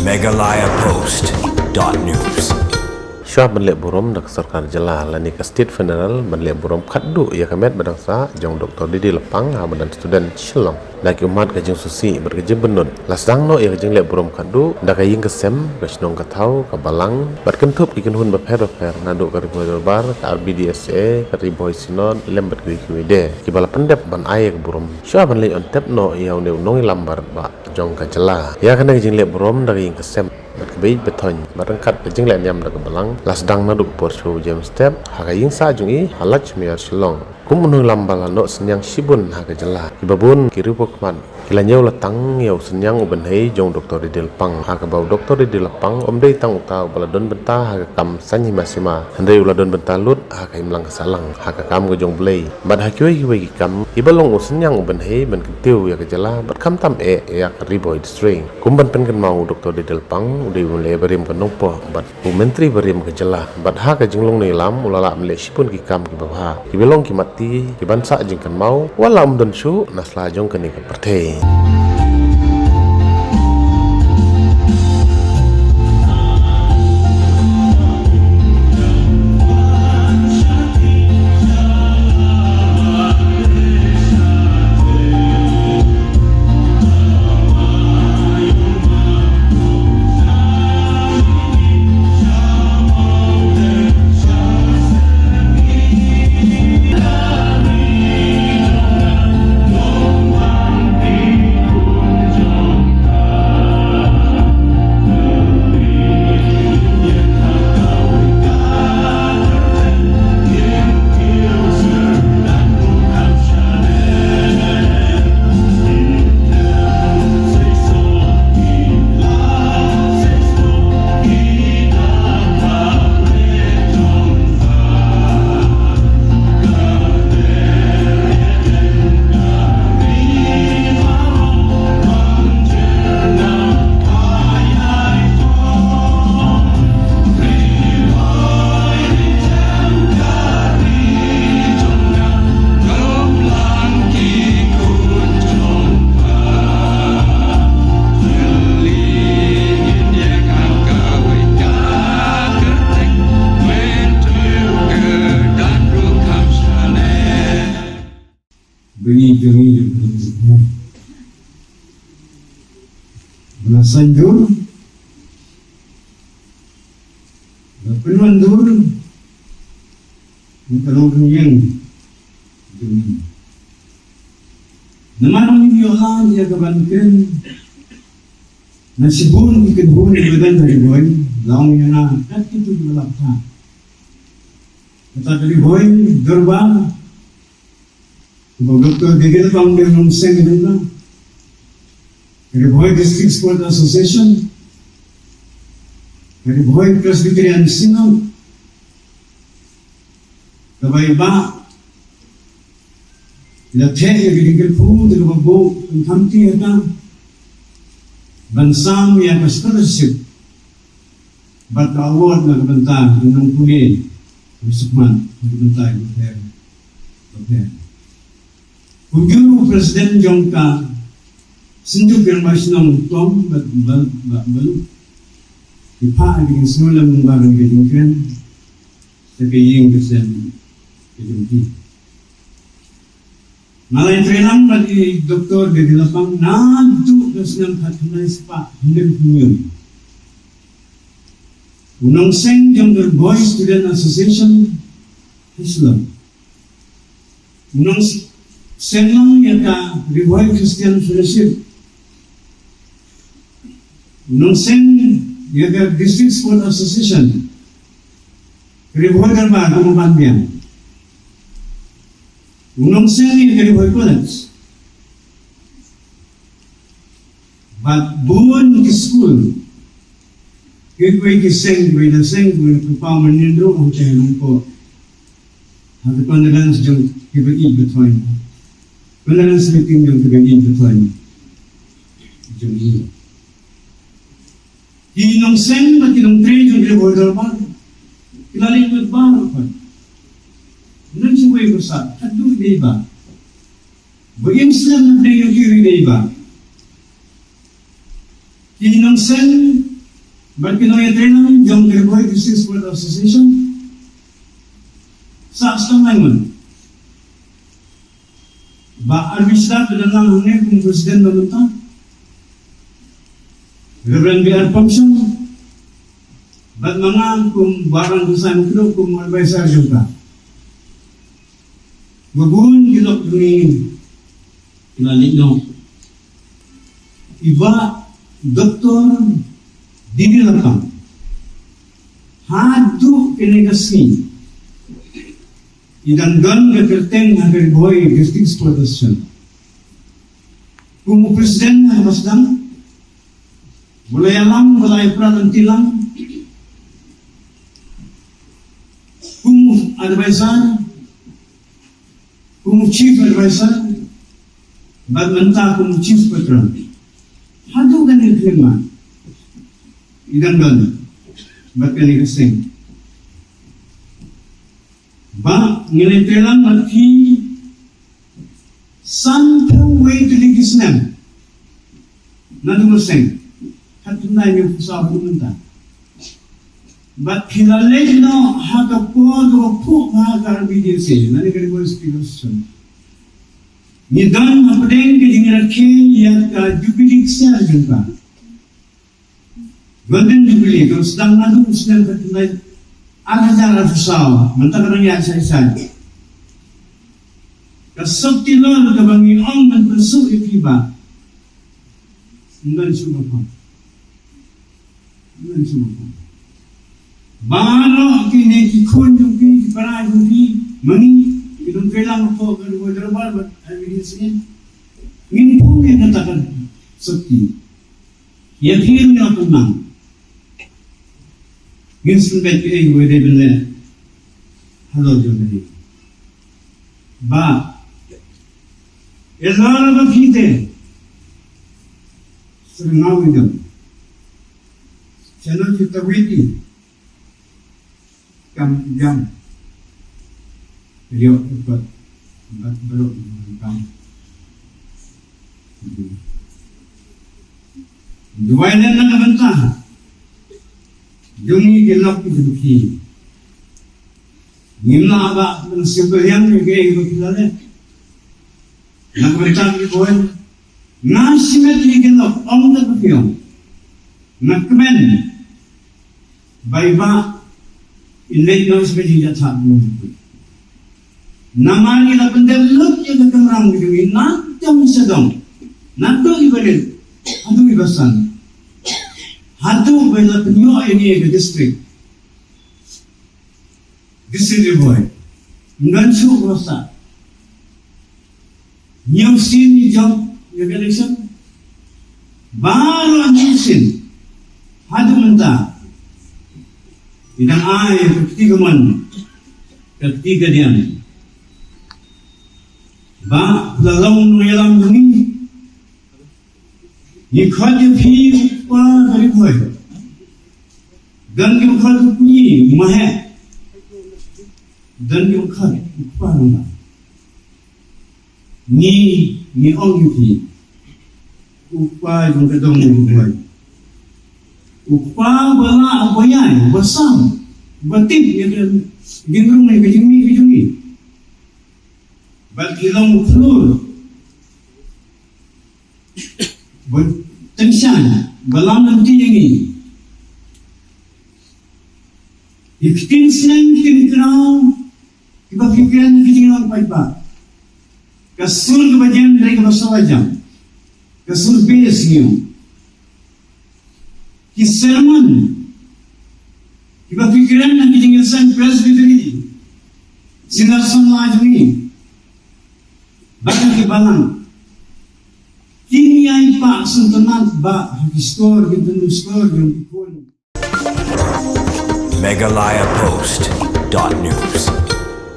megalayapost.news Syah Banlek Burom dak Sarkar Jela lani ka State Federal Banlek Burom khaddu ia kamet badangsa jong Dr. Didi Lepang ha badan student Shillong laki umat ka jeng susi berkejeng benut lasdang no ia jeng lek Burom khaddu dak ying ka sem ka snong ka thau ka balang bat kentup ikan hun baper nadu ka ribo bar ka RBDSA ka ribo sinod lembat kuide ki bala pendep ban ai ka Burom Syah Banlek on tep no ia ne nong lambar ba jong ka Jela ia kana jeng lek Burom dak ying ka sem berkebait beton barangkat jeng lek nyam dak balang lasdang naduk porsho jam step haga ying sa jungi halach miar Shillong kumunung lambala no senyang sibun haga Jela ibabun kiri pokman kilanyau latang yau senyang uben hei jong Dr. Didi Lepang haga bau Dr. Didi Lepang omdei tang utau baladon benta haga kam sanyi masima handai uladon benta lut haga imlang kesalang haga kam go jong blei bad hakioi wegi kam ibalong senyang uben hei ben ketiu ya ke Jela bad kam tam ya riboy string kumban pen kan mau Dr. Didi Lepang udai mulai berim kenongpo bad bu menteri berim ke Jela bad haga jenglong ni lam ulala Malaysia pun ki kam ki bawha ki belong ki mati ki bansa jengkan mau wala umdon syu nasla jong kani ke pertei Beri sanjur penundur kalau yang naman yung yohan ya kabankin nasibun ikan bun ibadan dari boy laong yun na at ito dulap na kata dari boy durba Dr. Didi Lepang din nung seng nila. Kariboy District Sport Association. Kariboy Presbyterian Synod. Kabay ba? Ilathe yung binigil po, dilubabo, ang kamti ata. Bansang yan ka scholarship. Ba't award na kabanta, anong puli. Sukman, kabanta yung okay. Kung President Jong ka, sindog yung mas ng tom, balu. Ipa, ang sinulang ng barang gadingkan, sa kaying kasan gadingki. Malay trelang pati Dr. Didi Lepang, nadto kas ng patronized pa, hindi kumiyong. Unang seng Younger Boys Student Association, Islam. Unang Senang yang ka Revive Christian Fellowship. Nung sen yang ka District Sport Association. Revive kan ba kumupan biyan. Nung sen yang ka Revive College. But buwan ki school. Kaya ki seng, kaya paman nindo ang chairman ko. At pandalan sa jong kiba-i between. Pandalan sa meeting yung kiba-i between. Jong i. Inong sen, at inong trade yung revolver ba? Kilalipot ba? Nang siya ko sa, at doon ba? Bagay sila na trade yung kiri ba? Inong sen, But Pinoy Training, John Gregor, District Sport Association, sa Maymun. Ba Arvisda Pinanang Hune kung President Mamunta, Reverend B.R. Thompson, ba't mga kung barang gusan ko kung advisor juga. Gabun gilok duni ilalino. Iba Dr. Didi Lapang hadu kinegasi idanggan kekerteng hagar boy district sport association. Kung presiden na basdam, mulai alam, mulai peranan tilang, kung advisor, kung chief advisor, badmanta kung chief patron. Hadu ganil klima. Idanggan. Ba't kanil ba ngilitilang mati sampai way to ligisnem nadumuseng hatunay yung pusaw pumunta but kilalik no hakapo po hakarabidin siya nanigari ko inspiration nidan mapadeng kadingaraki yan ka jubilee siya juga golden jubilee kung sedang nadumusnem hatunay Agar pusaw, mantakan yang saya. Kasok tilon kabangi ong menpesu ikiba. Ngan sumapa. Bano kini kikun yuki para yuki mani idong kailang ko kan mo darbar but ay sini. Ngin po yung katakan sakti. Yakin na punang. Ginsun bet ay wede bele. Hello Jomari. Ba. Ezara ba fite. Sengawi dam. Channel kita witi. Kam jam. Video buat baru kam. Dua ini nak bantah. Jungi gelap itu Nimna aba sebayang gay gilale. Nakbantang ibuan. Nasimet gelap om na bukyo. Nakmen. Bayba ilay na sebagian jatah mo. Namani la pendelok yang kemerang gitu. Nanti sedang. Nanti ibarat. Aduh ibasan. Hadu bela penyo ini ke district. District boy. Ngansu rosa. Nyusin job election. Baru nyusin. Hadu menta. Idang ay ketiga man. Ketiga diam. Ba lalang nuyalam duni. Nikhat fi pa dari boy. Dan nikhat ni mahe. Dan nikhat pa na. Ni ong yuki. Upa yung kadong boy. Upa bala abayay basam. Batib yang ginrung ni kajimi. Bat ilang flur. Tensian, balam nanti yang ini. Ikhtin senang kenal, kita fikiran kita orang baik. Kasur kebajian dari kebasar jam, kasur bes ni. Kiserman, kita fikiran nanti kita insan presbytery, sinar sunlah ni. Bahkan kebalang. Kini ay pa suntunat ba store gitu store yung ikon. Megalayapost.news